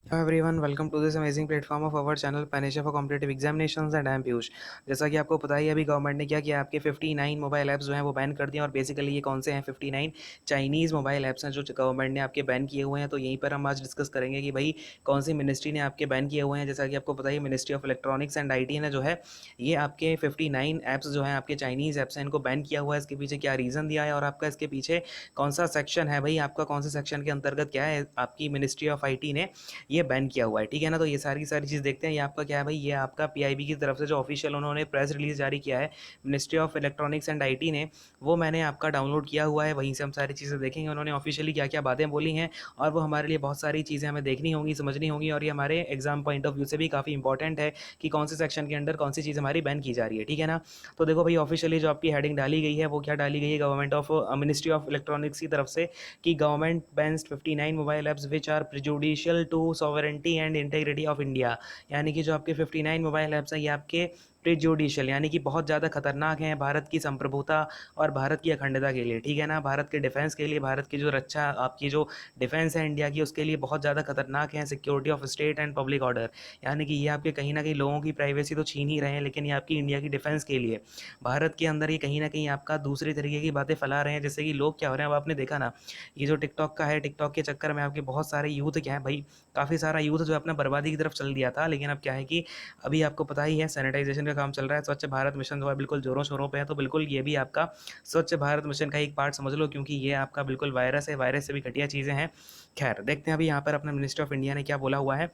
Hello everyone, welcome to this amazing platform of our channel Panisha for Competitive Examinations and I am Piyush। जैसा कि आपको पता ही है, अभी गवर्नमेंट ने क्या किया, आपके 59 मोबाइल ऐप्स जो हैं वो बैन कर दिए। और बेसिकली ये कौन से हैं? 59 चाइनीज़ मोबाइल ऐप्स हैं जो गवर्नमेंट ने आपके बैन किए हुए हैं। तो यहीं पर हम आज डिस्कस करेंगे कि भाई कौन सी मिनिस्ट्री ने आपके बैन किए हुए हैं। जैसा कि आपको पता ही, ministry of electronics and IT ने जो है ये आपके 59 ऐप्स जो हैं, आपके चाइनीज़ ऐप्स हैं, इनको बैन किया हुआ है। इसके पीछे क्या रीज़न दिया है और आपका इसके पीछे कौन सा सेक्शन है भाई, आपका कौन से सेक्शन के अंतर्गत क्या है आपकी मिनिस्ट्री ऑफ IT ने ये बैन किया हुआ है, ठीक है ना। तो ये सारी की सारी चीज़ देखते हैं। ये आपका क्या है भाई, ये आपका PIB की तरफ से जो ऑफिशियल उन्होंने प्रेस रिलीज जारी किया है ministry of electronics and IT ने, वो मैंने आपका डाउनलोड किया हुआ है। वहीं से हम सारी चीज़ें देखेंगे उन्होंने ऑफिशियली क्या क्या बातें बोली हैं, और वो हमारे लिए बहुत सारी चीज़ें हमें देखनी होंगी, समझनी होंगी, और ये हमारे एग्जाम पॉइंट ऑफ व्यू से भी काफ़ी इंपॉर्टेंट है कि कौन से सेक्शन के अंडर कौन सी चीज़ हमारी बैन की जा रही है, ठीक है ना। तो देखो भाई, ऑफिशियली जो आपकी हेडिंग डाली गई है वो क्या डाली गई है government of ministry of electronics की तरफ से, कि government bans 59 mobile apps which are prejudicial to sovereignty and integrity of India. यानी कि जो आपके 59 मोबाइल ऐप्स हैं ये आपके प्रिजुडिशियल यानी कि बहुत ज़्यादा खतरनाक हैं भारत की संप्रभुता और भारत की अखंडता के लिए, ठीक है ना। भारत के डिफेंस के लिए, भारत की जो रक्षा, आपकी जो डिफेंस है इंडिया की, उसके लिए बहुत ज़्यादा खतरनाक है। Security of state and public order, यानी कि ये आपके कहीं ना कहीं लोगों की प्राइवेसी तो छीन ही रहे हैं, लेकिन ये आपकी इंडिया की डिफेंस के लिए, भारत के अंदर ये कहीं ना कहीं आपका दूसरी तरीके की बातें फैला रहे हैं। जैसे कि लोग क्या हो रहे हैं, अब आपने देखा ना, ये जो टिकटॉक का है, टिकटॉक के चक्कर में आपके बहुत सारे यूथ क्या है भाई, काफ़ी सारा यूथ जो अपना बर्बादी की तरफ चल दिया था। लेकिन अब क्या है कि अभी आपको पता ही है, सैनिटाइजेशन का काम चल रहा है, स्वच्छ भारत मिशन जो है बिल्कुल जोरों शोरों पे है। तो बिल्कुल ये भी आपका स्वच्छ भारत मिशन का एक पार्ट समझ लो, क्योंकि ये आपका बिल्कुल वायरस है, वायरस से भी घटिया चीज़ें हैं। खैर, देखते हैं अभी यहाँ पर अपना मिनिस्टर ऑफ इंडिया ने क्या बोला हुआ है।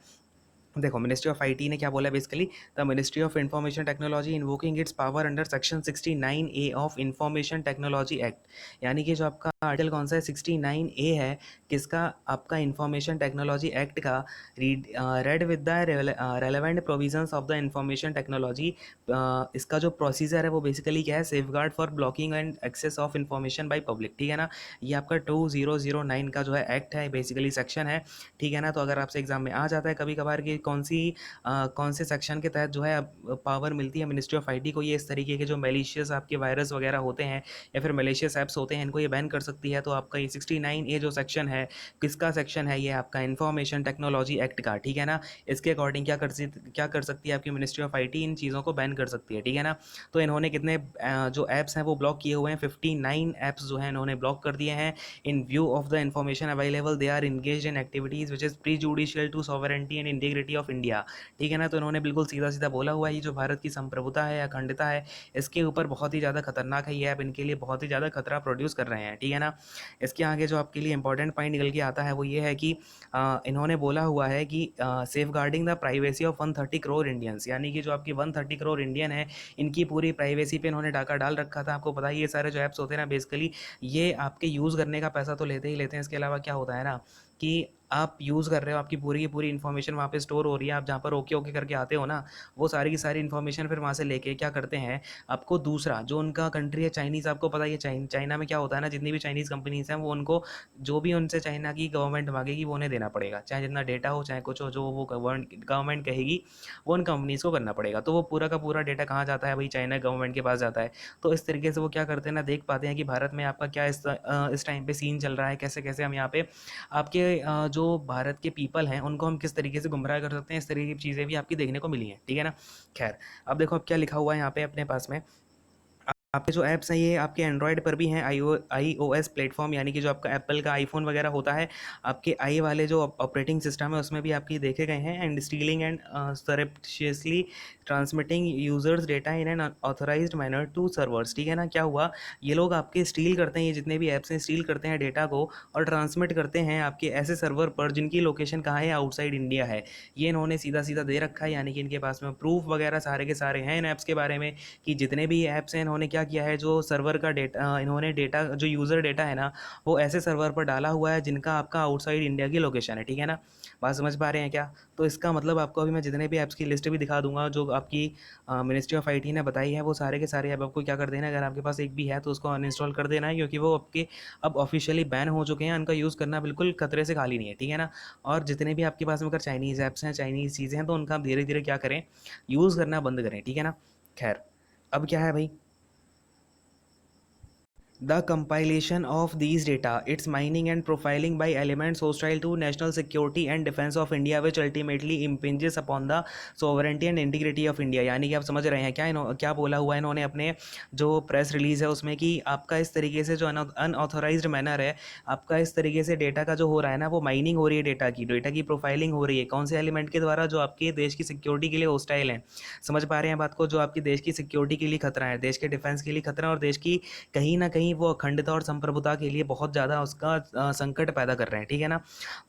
देखो, मिनिस्ट्री ऑफ IT ने क्या बोला basically, the ministry of information technology invoking it's power under section 69A of information technology act. यानी कि जो आपका आर्टिकल कौन सा है, 69A है, किसका? आपका इंफॉर्मेशन टेक्नोलॉजी एक्ट का। Read with the relevant provisions of the information technology. इसका जो प्रोसीजर है वो बेसिकली क्या है, safeguard for blocking and access of information by public, ठीक है ना। ये आपका 2009 का जो है एक्ट है, बेसिकली सेक्शन है, ठीक है ना। तो अगर आपसे एग्जाम में आ जाता है कभी कभार कि कौन से सेक्शन के तहत जो है पावर मिलती है मिनिस्ट्री ऑफ IT को, ये इस तरीके के जो मेलिशियस आपके वायरस वगैरह होते हैं या फिर मेलिशियस ऐप्स होते हैं, इनको ये बैन कर सकती है। तो आपका ये 69A जो सेक्शन है, किसका सेक्शन है? ये आपका इन्फॉर्मेशन टेक्नोलॉजी एक्ट का, ठीक है ना। इसके अकॉर्डिंग क्या कर सकती है आपकी मिनिस्ट्री ऑफ IT? इन चीज़ों को बैन कर सकती है, ठीक है ना। तो इन्होंने कितने जो ऐप्स हैं वो ब्लॉक किए हुए हैं, 59 ऐप्स जो हैं इन्होंने ब्लॉक कर दिए हैं। In view of the information available, they are engaged in activities which is prejudicial to sovereignty and integrity of India, ठीक है ना। तो इन्होंने बिल्कुल सीधा सीधा बोला हुआ है, ये जो भारत की संप्रभुता है, अखंडता है, इसके ऊपर बहुत ही ज़्यादा खतरनाक है ये ऐप, इनके लिए बहुत ही ज़्यादा खतरा प्रोड्यूस कर रहे हैं, ठीक है ना। इसके आगे जो आपके लिए इंपॉर्टेंट पॉइंट निकल के आता है वो ये है कि इन्होंने बोला हुआ है कि safeguarding the privacy of 130 crore Indians, यानी कि जो आपकी 130 करोड़ इंडियन है, इनकी पूरी प्राइवेसी पे इन्होंने डाका डाल रखा था। आपको पता है ये सारे जो ऐप्स होते हैं ना, बेसिकली ये आपके यूज़ करने का पैसा तो लेते ही लेते हैं। इसके अलावा क्या होता है ना, कि आप यूज़ कर रहे हो, आपकी पूरी की पूरी इन्फॉर्मेशन वहाँ पे स्टोर हो रही है। आप जहाँ पर ओके ओके करके आते हो ना, वो सारी की सारी इन्फॉर्मेशन फिर वहाँ से लेके क्या करते हैं, आपको दूसरा जो उनका कंट्री है चाइनीज़, आपको पता ही है चाइना में क्या होता है ना, जितनी भी चाइनीज़ कंपनीज हैं वो उनको जो भी उनसे चाइना की गवर्नमेंट मांगेगी वो उन्हें देना पड़ेगा, चाहे जितना डेटा हो चाहे कुछ हो, जो वो गवर्नमेंट कहेगी वो उन कंपनीज़ को करना पड़ेगा। तो वो पूरा का पूरा डेटा कहाँ जाता है भाई, चाइना गवर्नमेंट के पास जाता है। तो इस तरीके से वो क्या करते हैं ना, देख पाते हैं कि भारत में आपका क्या इस टाइम पे सीन चल रहा है, कैसे कैसे हम यहाँ पे आपके जो भारत के पीपल हैं उनको हम किस तरीके से गुमराह कर सकते हैं। इस तरीके की चीज़ें भी आपकी देखने को मिली हैं, ठीक है ना। खैर, अब देखो अब क्या लिखा हुआ है यहाँ पे अपने पास में। आपके जो ऐप्स हैं ये आपके एंड्रॉयड पर भी हैं, iOS प्लेटफॉर्म, यानी कि जो आपका एप्पल का आईफोन वगैरह होता है, आपके आई वाले जो ऑपरेटिंग सिस्टम है उसमें भी आपकी देखे गए हैं। And stealing and surreptitiously transmitting users data in an authorized manner to servers, ठीक है ना। क्या हुआ, ये लोग आपके स्टील करते हैं, ये जितने भी ऐप्स हैं स्टील करते हैं डेटा को और ट्रांसमिट करते हैं आपके ऐसे सर्वर पर जिनकी लोकेशन कहाँ है, आउटसाइड इंडिया है। ये इन्होंने सीधा सीधा दे रखा है, यानी कि इनके पास में प्रूफ वगैरह सारे के सारे हैं इन ऐप्स के बारे में, कि जितने भी ऐप्स हैं इन्होंने क्या किया है, जो सर्वर का डेटा, इन्होंने डेटा जो यूज़र डेटा है ना, वो ऐसे सर्वर पर डाला हुआ है जिनका आपका आउटसाइड इंडिया की लोकेशन है, ठीक है ना। बात समझ पा रहे हैं क्या? तो इसका मतलब आपको अभी मैं जितने भी ऐप्स की लिस्ट भी दिखा दूंगा जो आपकी मिनिस्ट्री ऑफ IT ने बताई है, वो सारे के सारे ऐप आपको क्या कर देना है, अगर आपके पास एक भी है तो उसको अनइंस्टॉल कर देना है, क्योंकि वो आपके अब ऑफिशियली बैन हो चुके हैं, उनका यूज़ करना बिल्कुल खतरे से खाली नहीं है, ठीक है ना। और जितने भी आपके पास में अगर चाइनीज़ ऐप्स हैं, चाइनीज़ चीज़ें हैं, तो उनका आप धीरे धीरे क्या करें, यूज़ करना बंद करें, ठीक है ना। खैर, अब क्या है भाई, The compilation of these data, its mining and profiling by elements hostile to national security and defense of India, which ultimately impinges upon the sovereignty and integrity of India। यानी कि आप समझ रहे हैं क्या क्या बोला हुआ है इन्होंने अपने जो प्रेस रिलीज है उसमें, कि आपका इस तरीके से जो अनऑथोराइज्ड मैनर है, आपका इस तरीके से डेटा का जो हो रहा है ना, वो माइनिंग हो रही है, डेटा की प्रोफाइलिंग हो रही है, कौन से एलिमेंट के द्वारा, जो आपके देश की सिक्योरिटी के लिए हॉस्टाइल हैं। समझ पा रहे हैं बात को? जो आपकी देश की सिक्योरिटी के लिए खतरा है, देश के डिफेंस के लिए खतरा है, और देश की कहीं ना कहीं वो अखंडता और संप्रभुता के लिए बहुत ज़्यादा उसका संकट पैदा कर रहे हैं। ठीक है ना?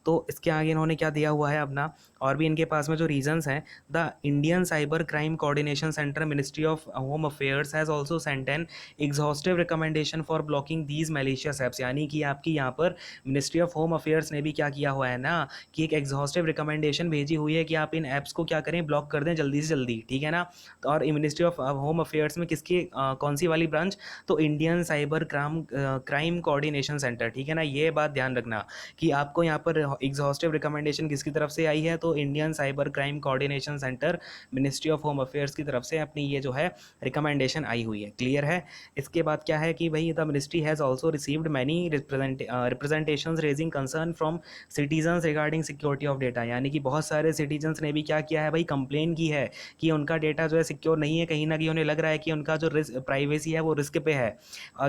तो इसके आगे इन्होंने क्या दिया हुआ है अपना, और भी इनके पास में जो रीजंस हैं, the Indian cyber crime coordination centre, ministry of home affairs has also sent an exhaustive recommendation for blocking these malicious apps. यानी कि आपकी यहाँ पर मिनिस्ट्री ऑफ होम अफेयर्स ने भी क्या किया हुआ है ना, कि एक एग्जॉस्टिव रिकमेंडेशन भेजी हुई है कि आप इन ऐप्स को क्या करें, ब्लॉक कर दें जल्दी से जल्दी। ठीक है ना? तो और मिनिस्ट्री ऑफ होम अफेयर्स में किसकी कौन सी वाली ब्रांच? तो Indian cyber crime coordination centre. ठीक है ना? ये बात ध्यान रखना कि आपको यहाँ पर एग्जॉस्टिव रिकमेंडेशन किसकी तरफ से आई है, तो Indian cyber crime coordination centre, ministry of home affairs की तरफ से अपनी ये जो है रिकमेंडेशन आई हुई है। क्लियर है? इसके बाद क्या है कि भाई, the ministry has also received many representations raising concern from citizens regarding security of data. यानी कि बहुत सारे सिटीजन्स ने भी क्या किया है भाई, कंप्लेन की है कि उनका डेटा जो है सिक्योर नहीं है, कहीं ना कहीं उन्हें लग रहा है कि उनका जो प्राइवेसी है वो रिस्क पे है।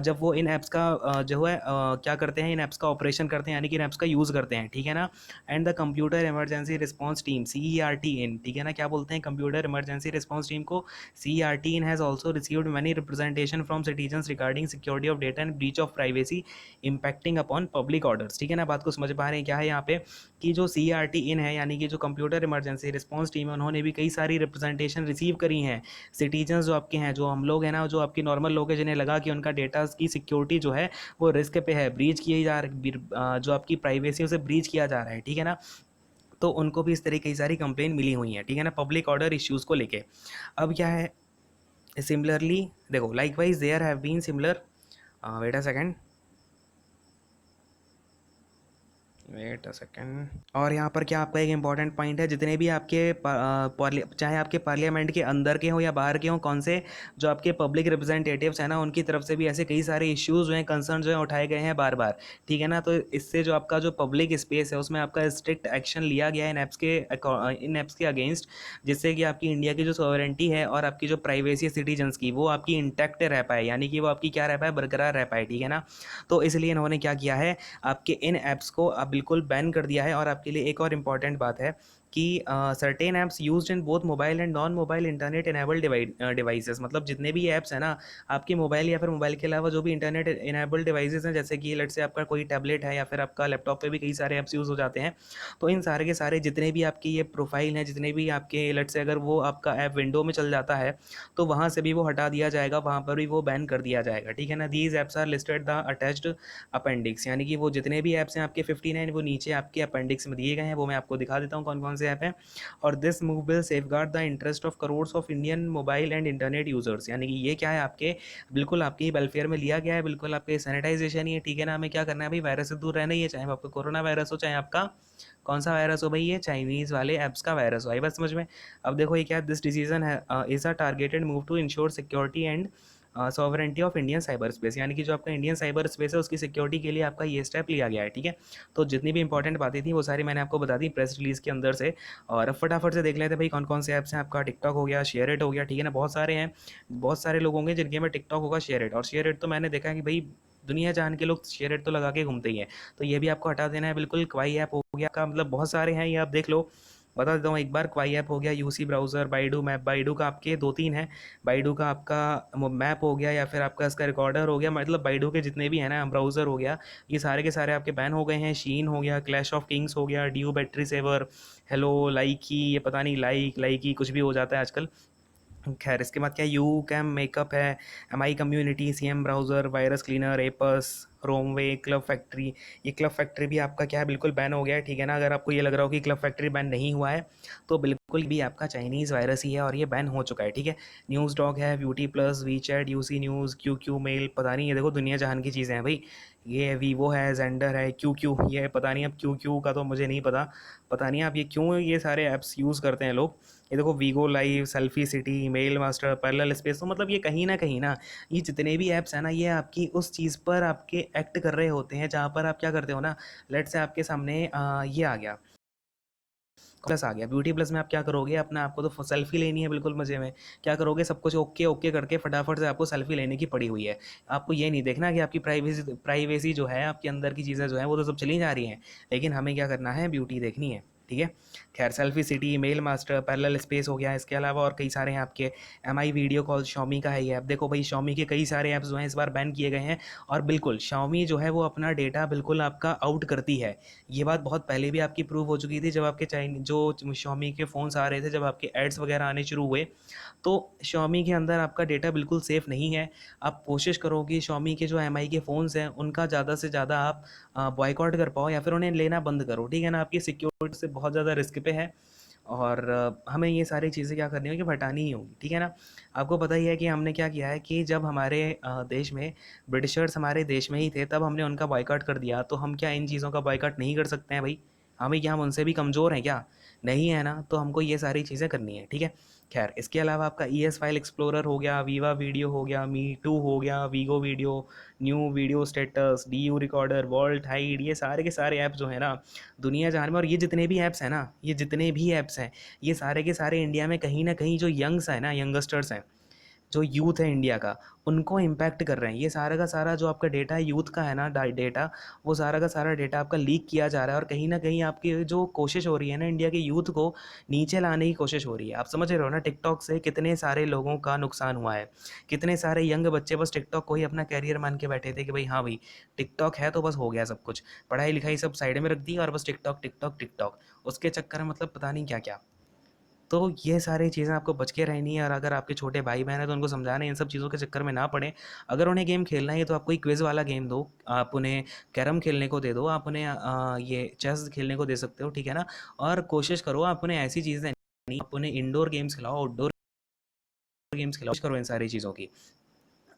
जब वो इन ऐप्स का जो है क्या करते हैं, इन ऐप्स का ऑपरेशन करते हैं, यानी कि इन ऐप्स का यूज़ करते हैं। ठीक है ना? And the computer emergency response team, CERT इन, ठीक है ना, क्या बोलते हैं, कंप्यूटर इमरजेंसी रिस्पॉन्स टीम को CERT in has also received many representation from citizens regarding security of data and breach of privacy impacting upon public orders. ठीक है ना? बात को समझ पा रहे हैं क्या है यहाँ पे, कि जो CERT इन है, यानी कि जो कंप्यूटर इमरजेंसी रिस्पॉन्स टीम है, उन्होंने भी कई सारी रिप्रेजेंटेशन रिसीव करी हैं। सिटीजन्स जो आपके हैं, जो हम लोग हैं ना, जो आपके नॉर्मल लोग हैं, जिन्हें लगा कि उनका डेटा की सिक्योरिटी जो है वो रिस्क पे है, ब्रीच किए जा रहा, जो आपकी प्राइवेसी उसे ब्रीच किया जा रहा है। ठीक है ना? तो उनको भी इस तरह की सारी कंप्लेन मिली हुई हैं। ठीक है ना? पब्लिक ऑर्डर इश्यूज़ को लेके। अब क्या है, सिमिलरली देखो, likewise there have been similar, wait a second, wait a second. और यहाँ पर क्या आपका एक इंपॉर्टेंट पॉइंट है, जितने भी आपके चाहे आपके पार्लियामेंट के अंदर के हों या बाहर के हों, कौन से जो आपके पब्लिक रिप्रेजेंटेटिव्स हैं ना, उनकी तरफ से भी ऐसे कई सारे इश्यूज़ जो हैं, कंसर्न जो हैं, उठाए गए हैं बार बार। ठीक है ना? तो इससे जो आपका जो पब्लिक स्पेस है उसमें आपका स्ट्रिक्ट एक्शन लिया गया है इन ऐप्स के अगेंस्ट, जिससे कि आपकी इंडिया की जो सॉवरेंटी है और आपकी जो प्राइवेसी सिटीजन्स की, वो आपकी इंटैक्ट रह पाए, यानी कि वो आपकी क्या रह पाए, बरकरार रह पाए। ठीक है ना? तो इसलिए इन्होंने क्या किया है, आपके इन ऐप्स को अब बिल्कुल बैन कर दिया है। और आपके लिए एक और इम्पॉर्टेंट बात है कि certain apps used in both mobile and non mobile internet enabled devices, मतलब जितने भी ऐप्स हैं ना, आपके मोबाइल या फिर मोबाइल के अलावा जो भी इंटरनेट इनेबल्ड डिवाइसेस हैं, जैसे कि लेट से आपका कोई टैबलेट है या फिर आपका लैपटॉप पे भी कई सारे ऐप्स यूज़ हो जाते हैं। तो इन सारे के सारे जितने भी आपकी ये प्रोफाइल हैं, जितने भी आपके लेट से अगर वो आपका ऐप विंडो में चल जाता है, तो वहाँ से भी वो हटा दिया जाएगा, वहाँ पर भी वो बैन कर दिया जाएगा। ठीक है ना? These apps are listed the attached appendix, यानी कि वो जितने भी ऐप्स हैं आपके 59, वो नीचे आपके अपेंडिक्स में दिए गए हैं। वो मैं आपको दिखा देता हूँ कौन कौन से ऐप हैं। और this move will safeguard the interest of crores of Indian mobile and internet users, यानी कि ये क्या है, आपके बिल्कुल आपके ही वेलफेयर में लिया गया है, बिल्कुल आपके सैनिटाइजेशन ही है। ठीक है ना? हमें क्या करना है भाई, वायरस से दूर रहना ही है, चाहे आपका कोरोना वायरस हो, चाहे आपका कौन सा वायरस हो भाई, ये चाइनीज़ वाले ऐप्स का वायरस हो। आई बात समझ में? अब देखो ये क्या, दिस डिसीजन है is a targeted move to ensure security and sovereignty of Indian cyber space, यानी कि जो आपका इंडियन साइबर स्पेस है उसकी सिक्योरिटी के लिए आपका ये स्टेप लिया गया है। ठीक है? तो जितनी भी इंपॉर्टेंट बातें थी वो सारी मैंने आपको बता दी प्रेस रिलीज़ के अंदर से। और अब फटाफट से देख लेते हैं भाई कौन कौन से ऐप्स हैं। आपका टिकटॉक हो गया, शेयर इट हो गया। ठीक है ना? बहुत सारे हैं, बहुत सारे लोग होंगे जिनके में टिकटॉक होगा, शेयर इट। और शेयर इट तो मैंने देखा है कि भाई दुनिया जान के लोग शेयर इट तो लगा के घूमते ही हैं, तो ये भी आपको हटा देना है बिल्कुल। क्वाई ऐप हो गया का, मतलब बहुत सारे हैं, ये आप देख लो। बता देता हूँ एक बार, क्वाई ऐप हो गया, UC browser, Baidu map, Baidu का आपके दो तीन हैं। बाइडू का आपका मैप हो गया, या फिर आपका इसका रिकॉर्डर हो गया, मतलब बाइडू के जितने भी हैं ना, ब्राउज़र हो गया, ये सारे के सारे आपके बैन हो गए हैं। शीन हो गया, क्लैश ऑफ किंग्स हो गया, ड्यू बैटरी सेवर, हेलो लाइकी, ये पता नहीं लाइकी कुछ भी हो जाता है आजकल। खैर, इसके बाद क्या, यू कैम मेकअप है, MI community, CM browser, virus cleaner, APUS, Romwe, Club Factory. ये क्लब फैक्ट्री भी आपका क्या है, बिल्कुल बैन हो गया है। ठीक है ना? अगर आपको ये लग रहा हो कि क्लब फैक्ट्री बैन नहीं हुआ है, तो बिल्कुल बिल्कुल भी आपका चाइनीज़ वायरस ही है और ये बैन हो चुका है, ठीक है। न्यूज़ डॉग है, beauty plus, WeChat, UC news, Q Q mail, पता नहीं, ये देखो दुनिया जहान की चीज़ें हैं भाई। ये वीवो है, जेंडर है, क्यू क्यू, ये पता नहीं, अब क्यू क्यू का तो मुझे नहीं पता। पता नहीं आप ये क्यों ये सारे ऐप्स यूज़ करते हैं लोग। ये देखो Vigo live, selfie city, mail master, parallel space, तो मतलब ये कहीं ना कहीं ना, ये जितने भी ऐप्स हैं ना, ये आपकी उस चीज़ पर आपके एक्ट कर रहे होते हैं जहाँ पर आप क्या करते हो ना। लेट से आपके सामने ये आ गया, प्लस आ गया, ब्यूटी प्लस में आप क्या करोगे, अपना आपको तो सेल्फी लेनी है बिल्कुल मजे में। क्या करोगे, सब कुछ ओके ओके करके फटाफट से आपको सेल्फी लेने की पड़ी हुई है। आपको ये नहीं देखना कि आपकी प्राइवेसी प्राइवेसी जो है, आपके अंदर की चीज़ें जो है वो तो सब चली जा रही हैं, लेकिन हमें क्या करना है, ब्यूटी देखनी है, ठीक है। खैर, selfie city, mail master, parallel space हो गया, इसके अलावा और कई सारे हैं आपके। M I video call, Xiaomi का है ये ऐप। देखो भाई, शॉमी के कई सारे ऐप्स जो हैं इस बार बैन किए गए हैं। और बिल्कुल शॉमी जो है वो अपना डेटा बिल्कुल आपका आउट करती है। ये बात बहुत पहले भी आपकी प्रूव हो चुकी थी, जब आपके चाइनी जो शॉमी के फ़ोन्स आ रहे थे, जब आपके एड्स वगैरह आने शुरू हुए, तो शॉमी के अंदर आपका डेटा बिल्कुल सेफ़ नहीं है। आप कोशिश करो कि शॉमी के जो एम आई के फ़ोन्स हैं उनका ज़्यादा से ज़्यादा आप बॉयकॉट कर पाओ, या फिर उन्हें लेना बंद करो, ठीक है ना। आपकी सिक्योरिटी से बहुत ज़्यादा रिस्क पे है। और हमें ये सारी चीज़ें क्या करनी होगी, हटानी ही होगी, ठीक है ना। आपको पता ही है कि हमने क्या किया है कि जब हमारे देश में ब्रिटिशर्स हमारे देश में ही थे, तब हमने उनका बॉयकॉट कर दिया। तो हम क्या इन चीज़ों का बॉयकॉट नहीं कर सकते हैं भाई? हमें क्या, हम उनसे भी कमज़ोर हैं क्या? नहीं है ना, तो हमको ये सारी चीज़ें करनी है, ठीक है। खैर, इसके अलावा आपका ई एस फाइल एक्सप्लोरर हो गया, वीवा वीडियो हो गया, मी टू हो गया, Vigo video, new video status, D U recorder, vault hide, ये सारे के सारे ऐप्स जो है ना दुनिया जहान में, और ये जितने भी ऐप्स हैं ना, ये जितने भी ऐप्स हैं, ये सारे के सारे इंडिया में कहीं ना कहीं जो यंग्स हैं ना, यंगस्टर्स हैं, जो यूथ है इंडिया का, उनको इम्पैक्ट कर रहे हैं। ये सारा का सारा जो आपका डेटा है यूथ का है ना, डेटा, वो सारा का सारा डेटा आपका लीक किया जा रहा है। और कहीं ना कहीं आपकी जो कोशिश हो रही है ना, इंडिया के यूथ को नीचे लाने की कोशिश हो रही है। आप समझ रहे हो ना, टिकटॉक से कितने सारे लोगों का नुकसान हुआ है। कितने सारे यंग बच्चे बस टिकटॉक को ही अपना कैरियर मान के बैठे थे कि भाई हाँ भाई, टिकटॉक है तो बस हो गया सब कुछ, पढ़ाई लिखाई सब साइड में रख दी और बस टिकटॉक टिकटॉक टिकटॉक, उसके चक्कर में मतलब पता नहीं क्या क्या। तो ये सारी चीज़ें आपको बच के रहनी है। और अगर आपके छोटे भाई बहन हैं तो उनको समझाना है इन सब चीज़ों के चक्कर में ना पड़ें। अगर उन्हें गेम खेलना है तो आप कोई क्विज़ वाला गेम दो, आप उन्हें कैरम खेलने को दे दो, आप उन्हें ये चेस खेलने को दे सकते हो, ठीक है ना। और कोशिश करो आप उन्हें ऐसी चीज़ें नहीं, आप उन्हें इंडोर गेम्स खिलाओ, आउटडोर गेम्स खिलाओ, कोशिश करो इन सारी चीज़ों की।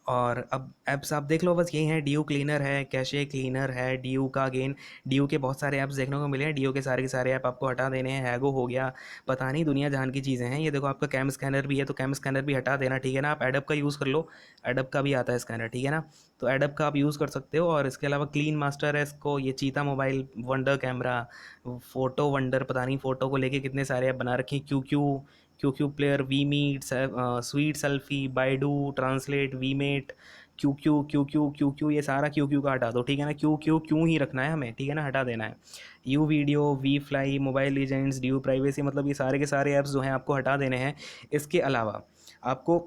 और अब ऐप्स आप देख लो, बस यही है, डीयू क्लीनर है, कैशे क्लीनर है, डीयू का अगेन, डीयू के बहुत सारे ऐप्स देखने को मिले हैं। डीयू के सारे ऐप आपको हटा देने हैं। हैगो हो गया, पता नहीं दुनिया जहान की चीज़ें हैं। ये देखो आपका कैम स्कैनर भी है, तो कैम स्कैनर भी हटा देना, ठीक है ना। आप एडब का यूज़ कर लो, एडब का भी आता है स्कैनर, ठीक है ना। तो एडब का आप यूज़ कर सकते हो। और इसके अलावा क्लीन मास्टर है, इसको ये चीता mobile, wonder camera, photo wonder, पता नहीं फ़ोटो को लेके कितने सारे ऐप बना रखे हैं, Q Q, Q Q player, we meet, sweet selfie, Baidu translate, we mate, Q Q Q Q Q Q, ये सारा क्यू क्यू का हटा दो, ठीक है ना। क्यू क्यू क्यों ही रखना है हमें, ठीक है ना, हटा देना है। U video, we fly, mobile legends, DU privacy, मतलब ये सारे के सारे ऐप्स जो हैं आपको हटा देने हैं। इसके अलावा आपको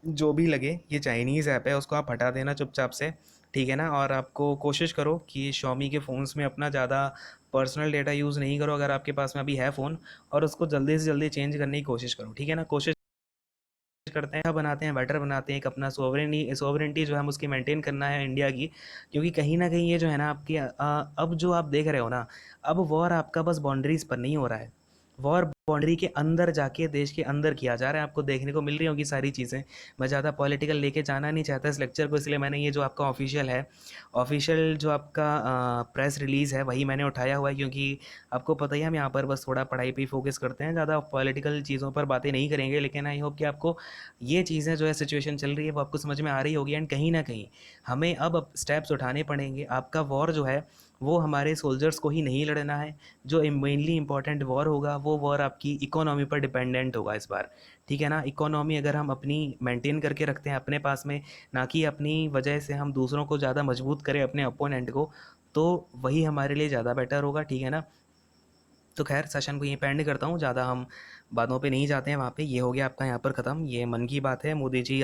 जो भी लगे ये चाइनीज़ ऐप है उसको आप हटा देना चुपचाप से, ठीक है ना। और आपको कोशिश करो कि शॉमी के फ़ोन्स में अपना ज़्यादा पर्सनल डेटा यूज़ नहीं करो, अगर आपके पास में अभी है फ़ोन, और उसको जल्दी से जल्दी चेंज करने की कोशिश करो, ठीक है ना। कोशिश करते हैं, बनाते हैं, बेटर बनाते हैं, एक अपना सोवरेनिटी जो है हम उसकी मेंटेन करना है इंडिया की। क्योंकि कहीं ना कहीं ये जो है ना आपकी अब जो आप देख रहे हो ना, अब वॉर आपका बस बाउंड्रीज पर नहीं हो रहा है, वॉर बाउंड्री के अंदर जाके देश के अंदर किया जा रहा है। आपको देखने को मिल रही होगी सारी चीज़ें। मैं ज़्यादा पॉलिटिकल लेके जाना नहीं चाहता इस लेक्चर को, इसलिए मैंने ये जो आपका ऑफिशियल है, ऑफिशियल जो आपका प्रेस रिलीज़ है, वही मैंने उठाया हुआ है। क्योंकि आपको पता ही है, हम यहाँ पर बस थोड़ा पढ़ाई पे ही फोकस करते हैं, ज़्यादा पॉलिटिकल चीज़ों पर बातें नहीं करेंगे। लेकिन आई होप कि आपको ये चीज़ें जो है, सिचुएशन चल रही है, वो आपको समझ में आ रही होगी। एंड कहीं ना कहीं हमें अब स्टेप्स उठाने पड़ेंगे। आपका वॉर जो है वो हमारे सोल्जर्स को ही नहीं लड़ना है। जो मेनली इंपॉर्टेंट वॉर होगा, वो वॉर आपकी इकोनॉमी पर डिपेंडेंट होगा इस बार, ठीक है ना। इकोनॉमी अगर हम अपनी मेंटेन करके रखते हैं अपने पास में, ना कि अपनी वजह से हम दूसरों को ज़्यादा मजबूत करें अपने अपोनेंट को, तो वही हमारे लिए ज़्यादा बेटर होगा, ठीक है ना। तो खैर, सेशन को यहीं पे एंड करता हूँ, ज़्यादा हम बातों पे नहीं जाते हैं वहाँ पे। ये हो गया आपका यहाँ पर ख़त्म, ये मन की बात है। मोदी जी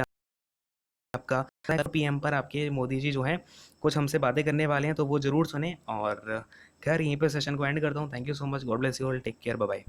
आपका पीएम पर आपके मोदी जी जो हैं कुछ हमसे बातें करने वाले हैं, तो वो ज़रूर सुने। और खैर, यहीं पे सेशन को एंड करता हूँ। Thank you so much, God bless you all, take care, bye bye.